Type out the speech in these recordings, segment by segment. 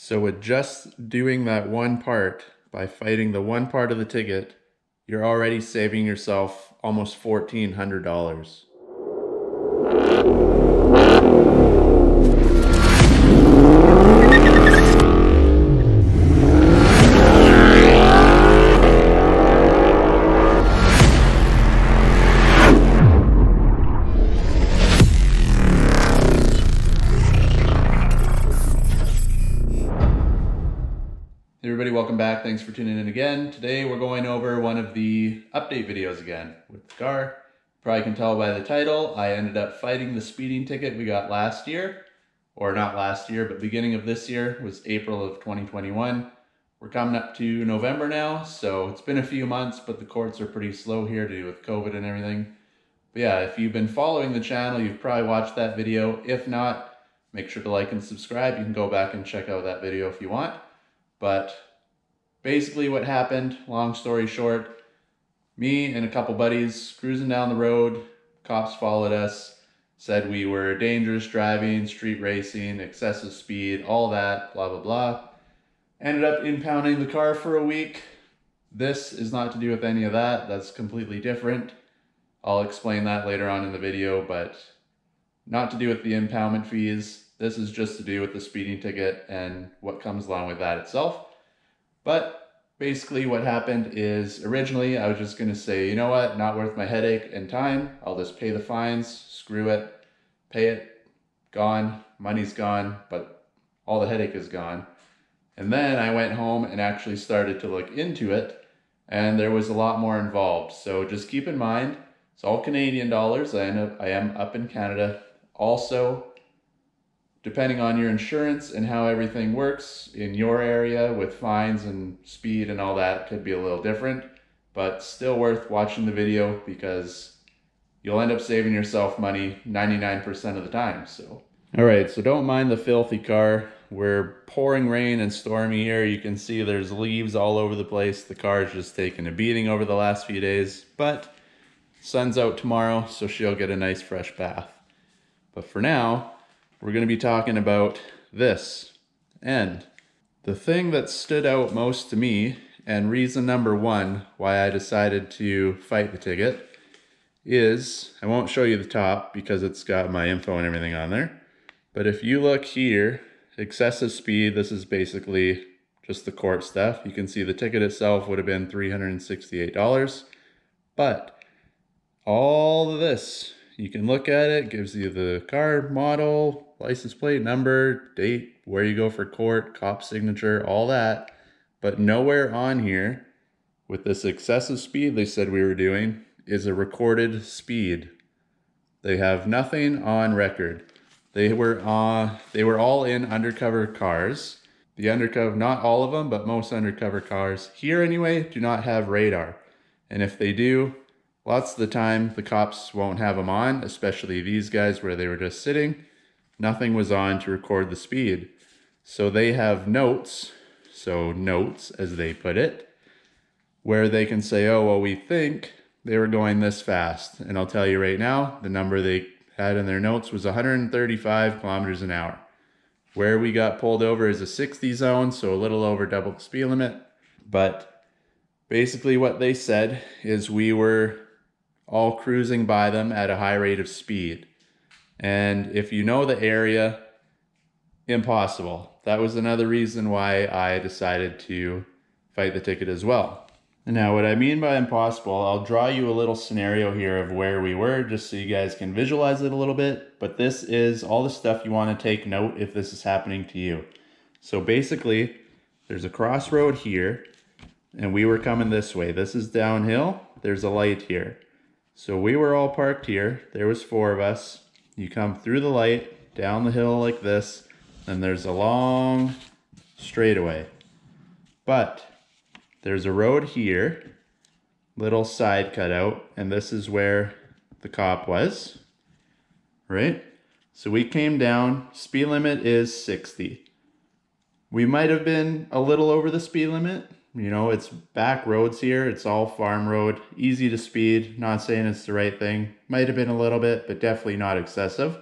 So with just doing that one part, by fighting the one part of the ticket, you're already saving yourself almost $1,400. Hey everybody, welcome back. Thanks for tuning in again. Today we're going over one of the update videos again with the car. Probably can tell by the title, I ended up fighting the speeding ticket we got last year. Or not last year, but beginning of this year. It was April of 2021. We're coming up to November now, so it's been a few months, but the courts are pretty slow here to do with COVID and everything. But yeah, if you've been following the channel, you've probably watched that video. If not, make sure to like and subscribe. You can go back and check out that video if you want. But basically what happened, long story short, me and a couple buddies cruising down the road, cops followed us, said we were dangerous driving, street racing, excessive speed, all that, blah, blah, blah. Ended up impounding the car for a week. This is not to do with any of that. That's completely different. I'll explain that later on in the video, but not to do with the impoundment fees. This is just to do with the speeding ticket and what comes along with that itself. But basically what happened is originally I was just going to say, you know what, not worth my headache and time. I'll just pay the fines, screw it, pay it, gone, money's gone, but all the headache is gone. And then I went home and actually started to look into it, and there was a lot more involved. So just keep in mind, it's all Canadian dollars. I am up in Canada. Also, depending on your insurance and how everything works in your area with fines and speed and all that, could be a little different, but still worth watching the video because you'll end up saving yourself money 99% of the time. So, all right, so don't mind the filthy car. We're pouring rain and stormy here. You can see there's leaves all over the place. The car's just taken a beating over the last few days, but sun's out tomorrow, so she'll get a nice fresh bath. But for now, we're going to be talking about this. And the thing that stood out most to me, and reason number one why I decided to fight the ticket, is, I won't show you the top because it's got my info and everything on there, but if you look here, excessive speed, this is basically just the court stuff. You can see the ticket itself would have been $368, but all of this, you can look at it, gives you the car model, license plate number, date, where you go for court, cop signature, all that. But nowhere on here with this excessive speed they said we were doing is a recorded speed. They have nothing on record. They were all in undercover cars. The undercover, not all of them, but most undercover cars here anyway, do not have radar. And if they do, lots of the time the cops won't have them on, especially these guys where they were just sitting. Nothing was on to record the speed. So they have notes, so notes as they put it, where they can say, oh, well, we think they were going this fast. And I'll tell you right now, the number they had in their notes was 135 kilometers an hour. Where we got pulled over is a 60 zone, so a little over double the speed limit. But basically what they said is we were all cruising by them at a high rate of speed. And if you know the area, impossible. That was another reason why I decided to fight the ticket as well. And now what I mean by impossible, I'll draw you a little scenario here of where we were just so you guys can visualize it a little bit. But this is all the stuff you want to take note if this is happening to you. So basically, there's a crossroad here and we were coming this way. This is downhill. There's a light here. So we were all parked here. There was 4 of us. You come through the light, down the hill like this, and there's a long straightaway. But there's a road here, little side cutout, and this is where the cop was, right? So we came down, speed limit is 60. We might have been a little over the speed limit. You know, it's back roads here. It's all farm road, easy to speed. Not saying it's the right thing. Might have been a little bit, but definitely not excessive.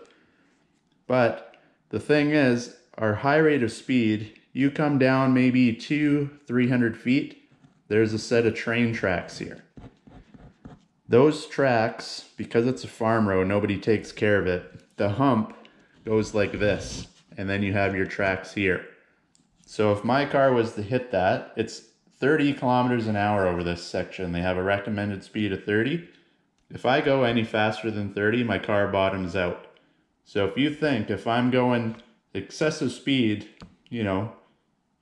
But the thing is, our high rate of speed you come down maybe 200-300 feet, there's a set of train tracks here. Those tracks, because it's a farm road, nobody takes care of it. The hump goes like this, and then you have your tracks here. So if my car was to hit that, it's 30 kilometers an hour over this section. They have a recommended speed of 30. If I go any faster than 30, my car bottoms out. So if you think, if I'm going excessive speed, you know,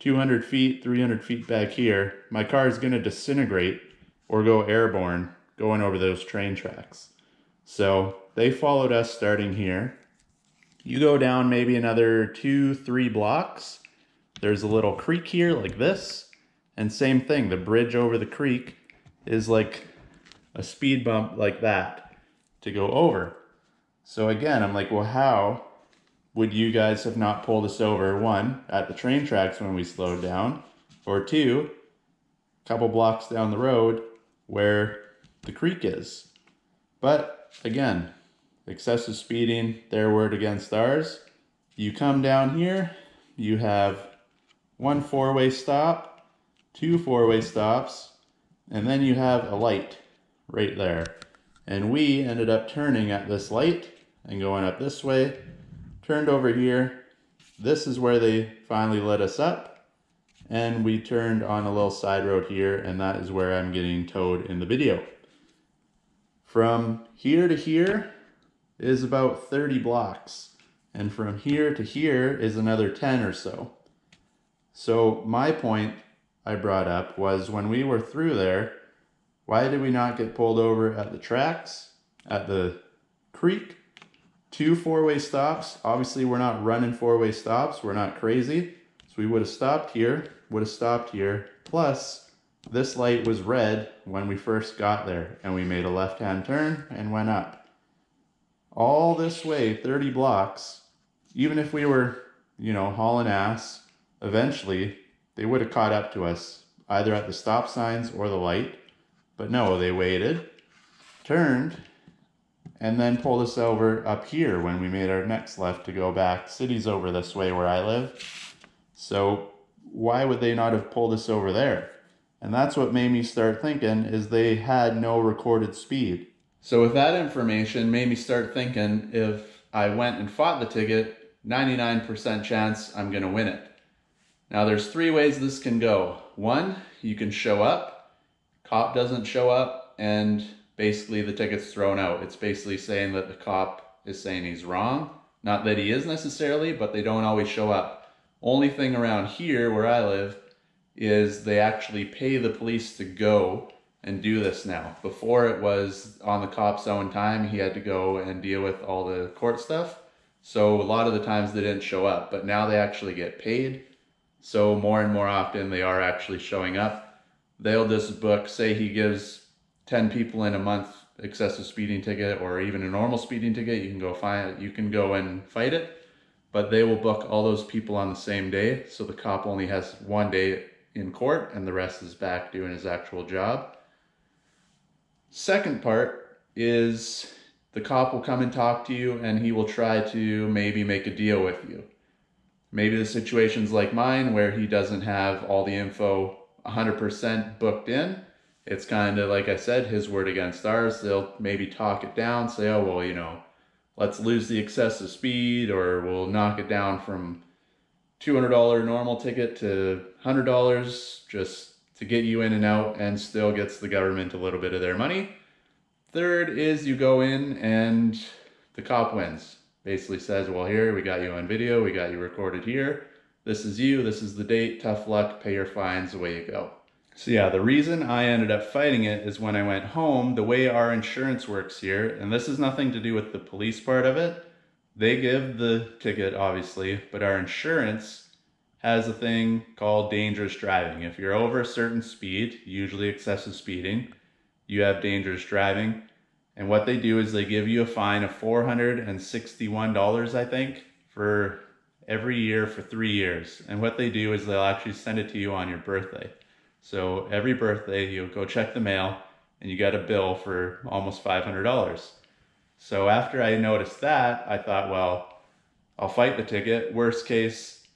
200 feet, 300 feet back here, my car is going to disintegrate or go airborne going over those train tracks. So they followed us starting here. You go down maybe another 2-3 blocks. There's a little creek here like this. And same thing, the bridge over the creek is like a speed bump like that to go over. So again, I'm like, well, how would you guys have not pulled us over? One, at the train tracks when we slowed down, or two, a couple blocks down the road where the creek is. But again, excessive speeding, their word against ours. You come down here, you have one four-way stop, two four-way stops, and then you have a light right there. And we ended up turning at this light and going up this way, turned over here. This is where they finally let us up, and we turned on a little side road here, and that is where I'm getting towed in the video. From here to here is about 30 blocks, and from here to here is another 10 or so. So my point I brought up was, when we were through there, why did we not get pulled over at the tracks, at the creek? 2 four-way stops. Obviously we're not running four-way stops, we're not crazy. So we would have stopped here, would have stopped here. Plus, this light was red when we first got there, and we made a left-hand turn and went up. All this way, 30 blocks, even if we were, you know, hauling ass, eventually they would have caught up to us, either at the stop signs or the light. But no, they waited, turned, and then pulled us over up here when we made our next left to go back. City's over this way where I live. So why would they not have pulled us over there? And that's what made me start thinking, is they had no recorded speed. So with that information, made me start thinking, if I went and fought the ticket, 99% chance I'm gonna win it. Now there's 3 ways this can go. One, you can show up, cop doesn't show up, and basically the ticket's thrown out. It's basically saying that the cop is saying he's wrong. Not that he is necessarily, but they don't always show up. Only thing around here where I live is they actually pay the police to go and do this now. Before, it was on the cop's own time. He had to go and deal with all the court stuff. So a lot of the times they didn't show up, but now they actually get paid. So more and more often they are actually showing up. They'll just book, say he gives 10 people in a month excessive speeding ticket, or even a normal speeding ticket, you can go and fight it, but they will book all those people on the same day. So the cop only has 1 day in court and the rest is back doing his actual job. Second part is the cop will come and talk to you, and he will try to maybe make a deal with you. Maybe the situation's like mine where he doesn't have all the info 100% booked in. It's kind of, like I said, his word against ours. They'll maybe talk it down, say, oh, well, you know, let's lose the excessive speed, or we'll knock it down from $200 normal ticket to $100 just to get you in and out, and still gets the government a little bit of their money. Third is you go in and the cop wins. Basically says, well, here, we got you on video, we got you recorded here. This is you, this is the date, tough luck, pay your fines, away you go. So yeah, the reason I ended up fighting it is when I went home, the way our insurance works here, and this has nothing to do with the police part of it. They give the ticket, obviously, but our insurance has a thing called dangerous driving. If you're over a certain speed, usually excessive speeding, you have dangerous driving. And what they do is they give you a fine of $461, I think, for every year for 3 years. And what they do is they'll actually send it to you on your birthday. So every birthday you'll go check the mail and you get a bill for almost $500. So after I noticed that, I thought, well, I'll fight the ticket. Worst case,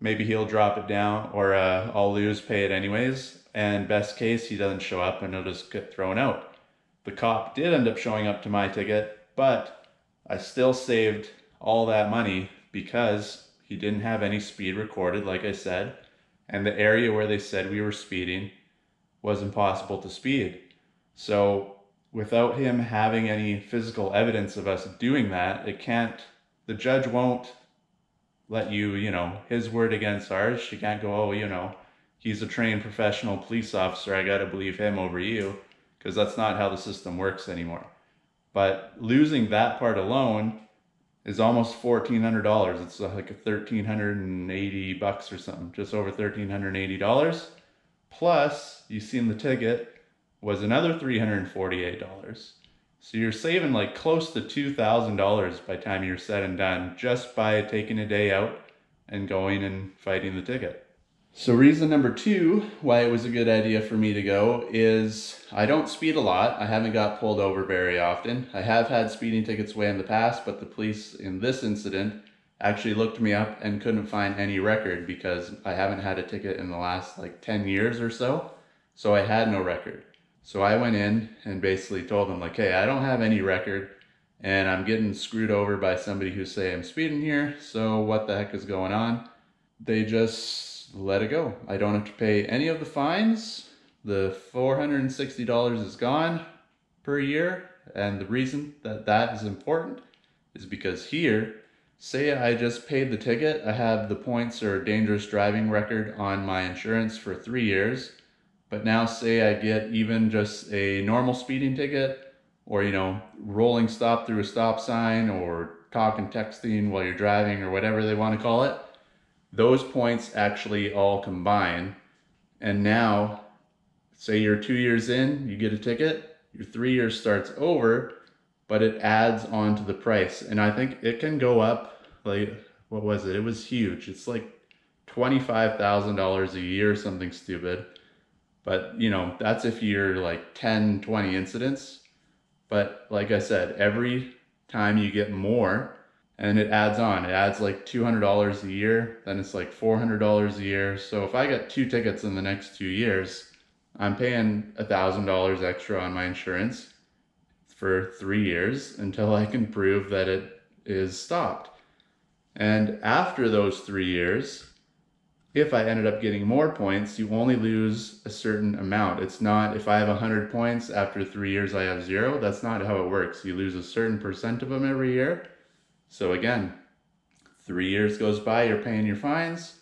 maybe he'll drop it down, or I'll lose, pay it anyways. And best case, he doesn't show up and it'll just get thrown out. The cop did end up showing up to my ticket, but I still saved all that money because he didn't have any speed recorded, like I said. And the area where they said we were speeding was impossible to speed. So without him having any physical evidence of us doing that, the judge won't let you, his word against ours. She can't go, oh, he's a trained professional police officer, I gotta believe him over you, because that's not how the system works anymore. But losing that part alone is almost $1,400. It's like $1,380 or something, just over $1,380. Plus, you seen the ticket was another $348. So you're saving like close to $2,000 by the time you're said and done, just by taking a day out and going and fighting the ticket. So reason number 2 why it was a good idea for me to go is I don't speed a lot. I haven't got pulled over very often. I have had speeding tickets way in the past, but the police in this incident actually looked me up and couldn't find any record because I haven't had a ticket in the last like 10 years or so. So I had no record. So I went in and basically told them like, hey, I don't have any record and I'm getting screwed over by somebody who say I'm speeding here. So what the heck is going on? They just let it go. I don't have to pay any of the fines. The $460 is gone per year. And the reason that that is important is because here, say I just paid the ticket, I have the points or dangerous driving record on my insurance for 3 years. But now say I get even just a normal speeding ticket or, rolling stop through a stop sign or talking, texting while you're driving or whatever they want to call it. Those points actually all combine. And now, say you're 2 years in, you get a ticket, your 3 years starts over, but it adds on to the price. And I think it can go up, like, what was it? It was huge. It's like $25,000 a year or something stupid. But, that's if you're like 10, 20 incidents. But like I said, every time you get more, and it adds on. It adds like $200 a year, then it's like $400 a year. So if I get 2 tickets in the next 2 years, I'm paying $1,000 extra on my insurance for 3 years until I can prove that it is stopped. And after those 3 years, if I ended up getting more points, you only lose a certain amount. It's not, if I have 100 points, after 3 years I have 0. That's not how it works. You lose a certain percent of them every year. So again, 3 years goes by, you're paying your fines.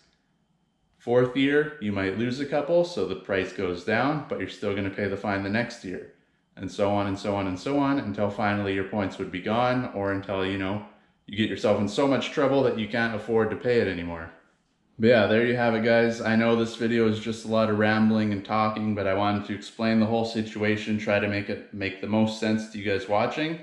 4th year, you might lose a couple, so the price goes down, but you're still going to pay the fine the next year. And so on and so on and so on, until finally your points would be gone, or until, you get yourself in so much trouble that you can't afford to pay it anymore. But yeah, there you have it, guys. I know this video is just a lot of rambling and talking, but I wanted to explain the whole situation, try to make the most sense to you guys watching.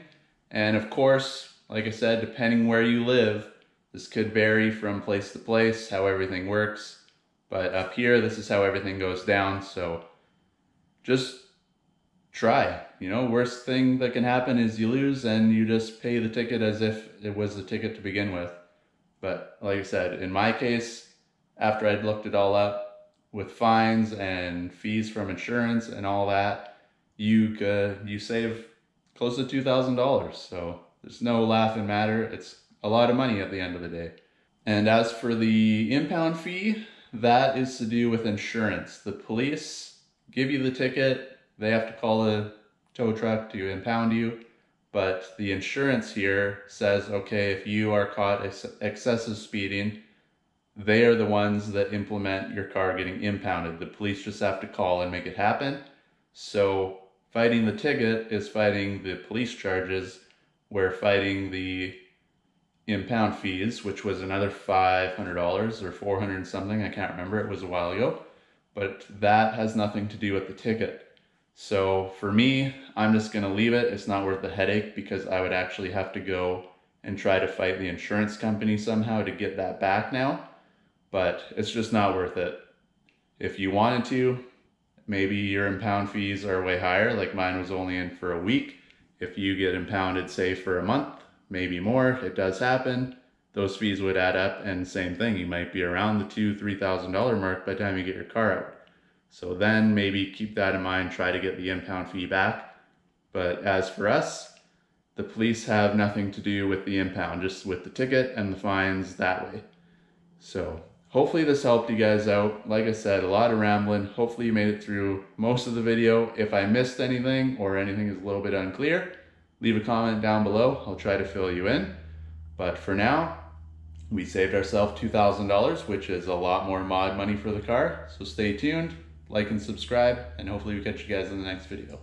And of course, like I said, depending where you live, this could vary from place to place, how everything works. But up here, this is how everything goes down. So just try. Worst thing that can happen is you lose and you just pay the ticket as if it was the ticket to begin with. But like I said, in my case, after I'd looked it all up with fines and fees from insurance and all that, you save close to $2,000. So there's no laughing matter. It's a lot of money at the end of the day. And as for the impound fee, that is to do with insurance. The police give you the ticket. They have to call a tow truck to impound you. But the insurance here says, okay, if you are caught excessive speeding, they are the ones that implement your car getting impounded. The police just have to call and make it happen. So fighting the ticket is fighting the police charges. We're fighting the impound fees, which was another $500 or 400 something. I can't remember. It was a while ago. But that has nothing to do with the ticket. So for me, I'm just going to leave it. It's not worth the headache because I would actually have to go and try to fight the insurance company somehow to get that back now. But it's just not worth it. If you wanted to, maybe your impound fees are way higher, like mine was only in for a week. If you get impounded, say, for a month, maybe more, it does happen. those fees would add up, and same thing, you might be around the $2,000–3,000 mark by the time you get your car out. So then maybe keep that in mind, try to get the impound fee back. But as for us, the police have nothing to do with the impound, just with the ticket and the fines that way. So hopefully this helped you guys out. Like I said, a lot of rambling. Hopefully you made it through most of the video. If I missed anything or anything is a little bit unclear, leave a comment down below. I'll try to fill you in. But for now, we saved ourselves $2,000, which is a lot more mod money for the car. So stay tuned, like and subscribe, and hopefully we catch you guys in the next video.